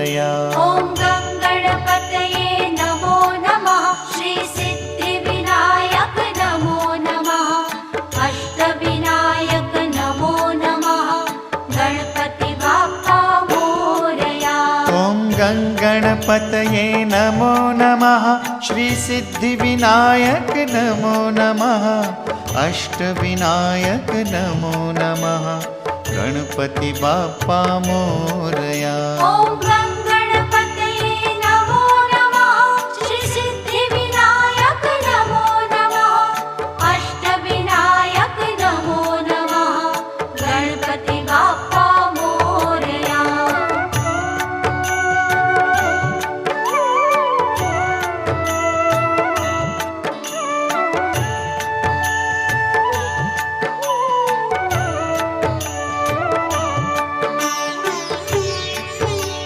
मोरया। ॐ गणपतये नमो नमः। श्री सिद्धिविनायक नमो नमः। अष्टविनायक नमो नमः। गणपति बाप्पा मोरया। ॐ गणपतये नमो नमः। श्री सिद्धिविनायक नमो नमः। अष्टविनायक नमो नमः। गणपति बाप्पा मोरया। ॐ